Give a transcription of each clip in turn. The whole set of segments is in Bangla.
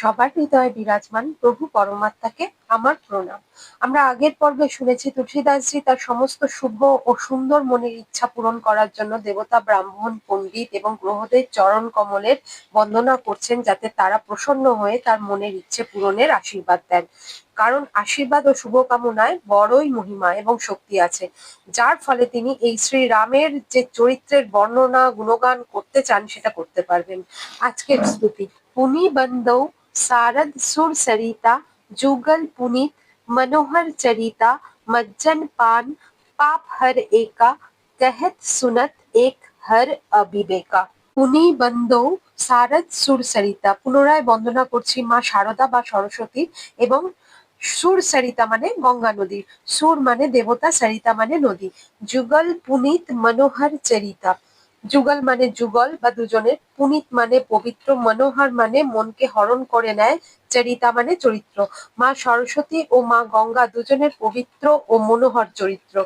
সবার হৃদয়ে বিরাজমান প্রভু পরমাত্মাকে আমার প্রণাম। আমরা আগের পর্বে শুনেছি তুলসীদাসজি তার সমস্ত শুভ ও সুন্দর মনের ইচ্ছা পূরণ করার জন্য দেবতা, ব্রাহ্মণ, পণ্ডিত এবং গ্রহদের চরণ কমলের বন্দনা করছেন, যাতে তারা প্রসন্ন হয়ে তার মনের ইচ্ছে পূরণের আশীর্বাদ দেন। কারণ আশীর্বাদ ও শুভকামনায় বড়ই মহিমা এবং শক্তি আছে, যার ফলে তিনি এই শ্রীরামের যে চরিত্রের বর্ণনা গুণগান করতে চান সেটা করতে পারবেন। আজকের স্তুতি: पुनि बंदौ सारद सुर सरिता, जुगल पुनीत मनोहर चरिता, मज्जन पान पाप हर एका, कहत सुनत एक हर अविवेका। পুনি বন্দৌ শারদ সুর সরিতা, পুনরায় বন্দনা করছি মা শারদা বা সরস্বতী, এবং সুর সরিতা মানে গঙ্গা নদী। সুর মানে দেবতা, সরিতা মানে নদী। যুগল পুনিত মনোহর চরিতা, যুগল মানে যুগল বা দুজনের, পুনিত মানে পবিত্র, মনোহর মানে মনকে হরণ করে নেয়, চরিতা মানে চরিত্র। মা সরস্বতী ও মা গঙ্গা দুজনের পবিত্র ও মনোহর চরিত্র।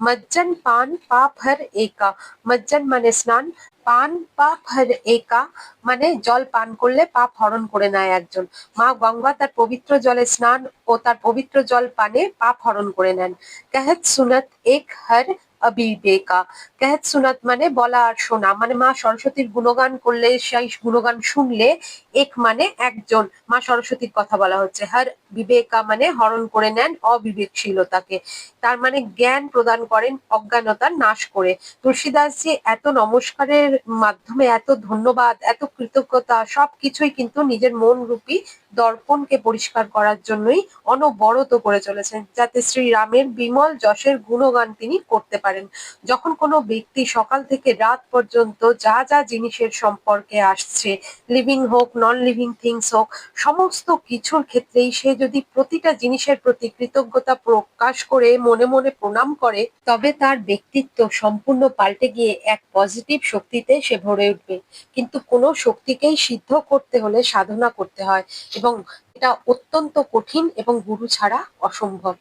মজ্জন পান পাপ হর একা, মজ্জন মানে স্নান, পান পাপ হর একা মানে জল পান করলে পাপ হরণ করে নেয় একজন। মা গঙ্গা তার পবিত্র জলে স্নান ও তার পবিত্র জল পানে পাপ হরণ করে নেন। कहत सुनत एक हर अविवेका, कहत सुनत মানে বলা আর শোনা, মানে মা সরস্বতীর গুণগান করলে, সেই গুণগান শুনলে, এক মানে একজন, মা সরস্বতীর কথা বলা হচ্ছে। হর বিবেকা মানে হরণ করে নেন অবিবেকশীলতাকে, তার মানে জ্ঞান প্রদান করেন অজ্ঞানতার নাশ করে। তুলসীদাসজি এত নমস্কারের মাধ্যমে, এত ধন্যবাদ, এত কৃতজ্ঞতা, সবকিছুই কিন্তু নিজের মন রূপী দর্পণকে পরিষ্কার করার জন্যই অনবরত করে চলেছেন, যাতে শ্রীরামের বিমল যশের গুণগান তিনি করতে পারেন। যখন কোনো ব্যক্তি সকাল থেকে রাত পর্যন্ত যা যা জিনিসের সম্পর্কে আসছে, লিভিং হোক, নন লিভিং থিংস হোক, সমস্ত কিছুর ক্ষেত্রেই সে যদি প্রতিটা জিনিসের প্রতি কৃতজ্ঞতা প্রকাশ করে মনে মনে প্রণাম করে, তবে তার ব্যক্তিত্ব সম্পূর্ণ পাল্টে গিয়ে এক পজিটিভ শক্তিতে সে ভরে উঠবে। কিন্তু কোনো শক্তিকেই সিদ্ধ করতে হলে সাধনা করতে হয়, এবং এটা অত্যন্ত কঠিন এবং গুরু ছাড়া অসম্ভব।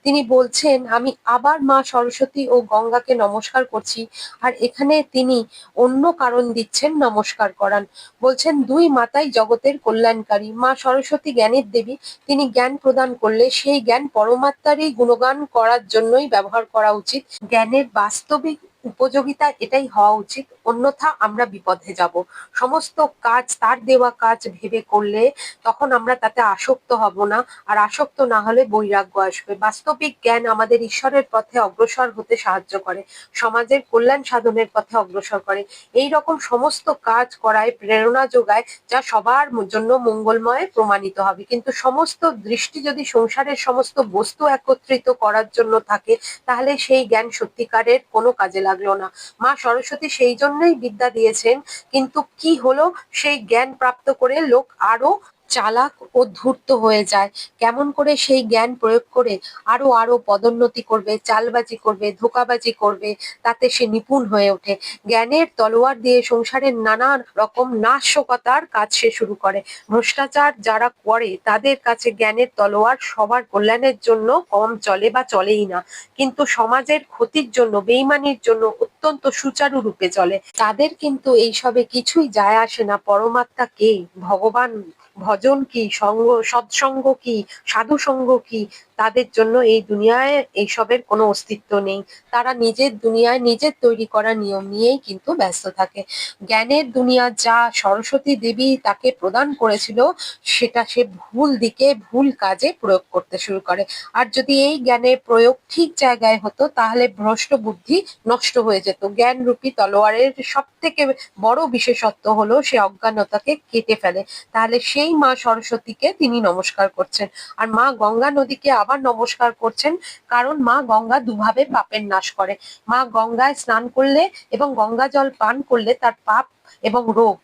তিনি বলছেন, আমি আবার মা সরস্বতী ও গঙ্গাকে নমস্কার করছি, আর এখানে তিনি অন্য কারণ দিচ্ছেন নমস্কার করান। বলছেন, দুই মাতাই জগতের কল্যাণকারী। মা সরস্বতী জ্ঞানের দেবী, তিনি জ্ঞান প্রদান করলে সেই জ্ঞান পরমাত্মারই গুণগান করার জন্যই ব্যবহার করা উচিত। জ্ঞানের বাস্তবিক উপযোগিতা এটাই হওয়া উচিত, অন্যথা আমরা বিপথে যাব। সমস্ত কাজ তার দেওয়া কাজ ভেবে করলে তখন আমরা তাতে আসক্ত হব না, আর আসক্ত না হলে বৈরাগ্য আসবে। বাস্তবিক জ্ঞান আমাদের ঈশ্বরের পথে অগ্রসর হতে সাহায্য করে, সমাজের কল্যাণ সাধনের পথে অগ্রসর করে, এই রকম সমস্ত কাজ করায় প্রেরণা যোগায়, যা সবার জন্য মঙ্গলময় প্রমাণিত হবে। কিন্তু সমস্ত দৃষ্টি যদি সংসারের সমস্ত বস্তু একত্রিত করার জন্য থাকে, তাহলে সেই জ্ঞান সত্যিকারের কোনো কাজে লাগলো না। মা সরস্বতী সেই জন্যই বিদ্যা দিয়েছেন, কিন্তু কি হলো, সেই জ্ঞান প্রাপ্ত করে লোক আরো চালাক ও ধূর্ত হয়ে যায়। কেমন করে সেই জ্ঞান প্রয়োগ করে আরো আরো পদোন্নতি করবে, চালবাজি করবে, ধোঁকাবাজি করবে, তাতে সে নিপুণ হয়ে ওঠে। জ্ঞানের তলোয়ার দিয়ে সংসারের নানা রকম নাশকতার কাজ সে শুরু করে। ভ্রষ্টাচার যারা করে তাদের কাছে জ্ঞানের তলোয়ার সবার কল্যাণের জন্য কম চলে বা চলেই না, কিন্তু সমাজের ক্ষতির জন্য, বেইমানির জন্য অত্যন্ত সুচারু রূপে চলে। তাদের কিন্তু এইসবে কিছুই যায় আসে না পরমাত্মা কে, ভগবান ভজন কি, সঙ্গ, সৎসঙ্গ কি, সাধু সঙ্গ কি, তাদের জন্য এই দুনিয়ায় এইসবের কোনো অস্তিত্ব নেই। তারা নিজের দুনিয়ায় নিজের তৈরি করা নিয়ম নিয়েই কিন্তু ব্যস্ত থাকে। জ্ঞানের দুনিয়া যা সরস্বতী দেবী তাকে প্রদান করেছিল, সেটা সে ভুল দিকে ভুল কাজে প্রয়োগ করতে শুরু করে। আর যদি এই জ্ঞানের প্রয়োগ ঠিক জায়গায় হতো, তাহলে ভ্রষ্ট বুদ্ধি নষ্ট হয়ে যেত। জ্ঞান রূপী তলোয়ারের সব থেকে বড় বিশেষত্ব হলো সে অজ্ঞানতাকে কেটে ফেলে। তাহলে সেই মা সরস্বতীকে তিনি নমস্কার করছেন, আর মা গঙ্গা নদীকে আবার নমস্কার করছেন, কারণ মা গঙ্গা দুভাবে পাপের নাশ করে। মা গঙ্গায় স্নান করলে এবং গঙ্গা জল পান করলে তার পাপ এবং রোগ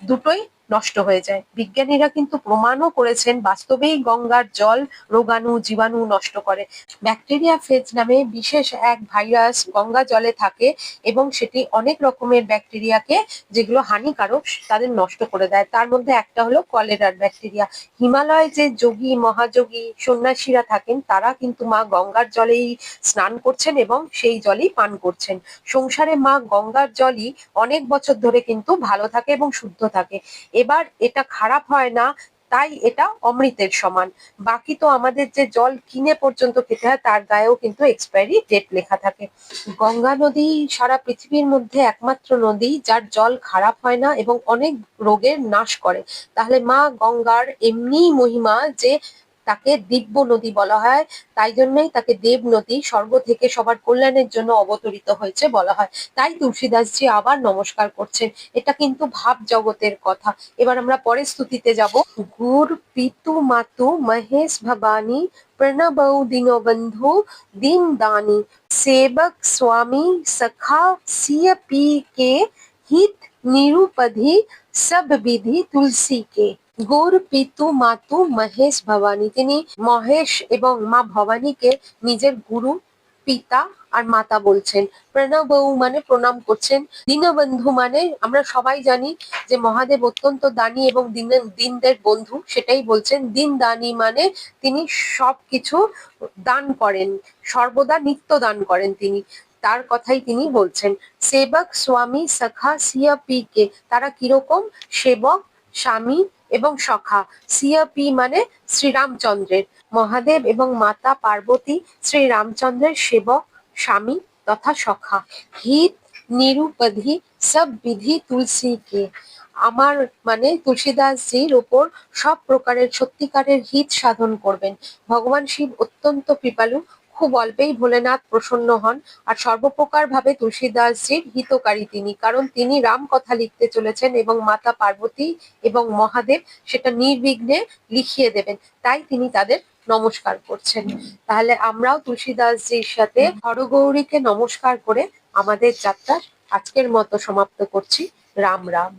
দুটোই নষ্ট হয়ে যায়। বিজ্ঞানীরা কিন্তু প্রমাণও করেছেন, বাস্তবেই গঙ্গার জল রোগাণু, জীবাণু নষ্ট করে। ব্যাকটেরিয়া ফেজ নামে বিশেষ এক ভাইরাস গঙ্গা জলে থাকে, এবং সেটি অনেক রকমের ব্যাকটেরিয়াকে, যেগুলো হানিকারক, তাদের নষ্ট করে দেয়। তার মধ্যে একটা হলো কলেরার ব্যাকটেরিয়া। হিমালয়ে যে যোগী, মহাযোগী, সন্ন্যাসীরা থাকেন, তারা কিন্তু মা গঙ্গার জলেই স্নান করছেন এবং সেই জলই পান করছেন। সংসারে মা গঙ্গার জলই অনেক বছর ধরে কিন্তু ভালো থাকে এবং শুদ্ধ থাকে। এবার এটা খারাপ হয় না তাই এটা অমৃতের সমান। বাকি তো আমাদের যে জল কিনে পর্যন্ত খেতে হয় তার গায়েও কিন্তু এক্সপায়ারি ডেট লেখা থাকে। গঙ্গা নদী সারা পৃথিবীর মধ্যে একমাত্র নদী যার জল খারাপ হয় না এবং অনেক রোগের নাশ করে। তাহলে মা গঙ্গার এমনিই মহিমা যে তাকে দিব্য নদী বলা হয়, তাই জন্যই তাকে দেব নদী, স্বর্গ থেকে সবার কল্যাণের জন্য অবতরিত হয়েছে বলা হয়। তাই তুলসীদাসজি আবার নমস্কার করছেন। এটা কিন্তু ভাব জগতের কথা। এবার আমরা পরের স্তুতিতে যাব। গুর পিতু মাতু মহেশ ভবানী প্রণবৌ দীনবন্ধু दीन दानी सेवक स्वामी सखा सिय पी के हित निरुपधि सब विधि तुलसी के। গৌর পিতু মাতু মহেশ ভবানী, তিনি মহেশ এবং মা ভবানীকে নিজের গুরু, পিতা আর মাতা বলছেন। প্রণবৌ মানে প্রণাম করছেন। দীনবন্ধু মানে আমরা সবাই জানি যে মহাদেব অত্যন্ত দানী এবং দীনদের বন্ধু, সেটাই বলছেন। দীন দানী মানে তিনি সবকিছু দান করেন, সর্বদা নিত্য দান করেন তিনি, তার কথাই তিনি বলছেন। সেবক স্বামী সখা সিয়া পি কে, তারা কিরকম? সেবক, স্বামী এবং সখা। সিয়া পি মানে শ্রীরামচন্দ্রের। মহাদেব এবং মাতা পার্বতী শ্রীরামচন্দ্রের সেবক, স্বামী তথা সখা। হিত নিরুপধি সব বিধি তুলসী কে, আমার মানে তুলসীদাসজির উপর সব প্রকারের সত্যিকারের হিত সাধন করবেন। ভগবান শিব অত্যন্ত কৃপালু, খুব অল্পেই ভোলেনাথ প্রসন্ন হন। আর সর্বপ্রকার ভাবে তুলসীদাসজির হিতকারী তিনি, কারণ তিনি রাম কথা লিখতে চলেছেন এবং মাতা পার্বতী এবং মহাদেব সেটা নির্বিঘ্নে লিখিয়ে দেবেন, তাই তিনি তাদের নমস্কার করছেন। তাহলে আমরাও তুলসীদাসজির সাথে হরগৌরীকে নমস্কার করে আমাদের যাত্রা আজকের মতো সমাপ্ত করছি। রাম রাম।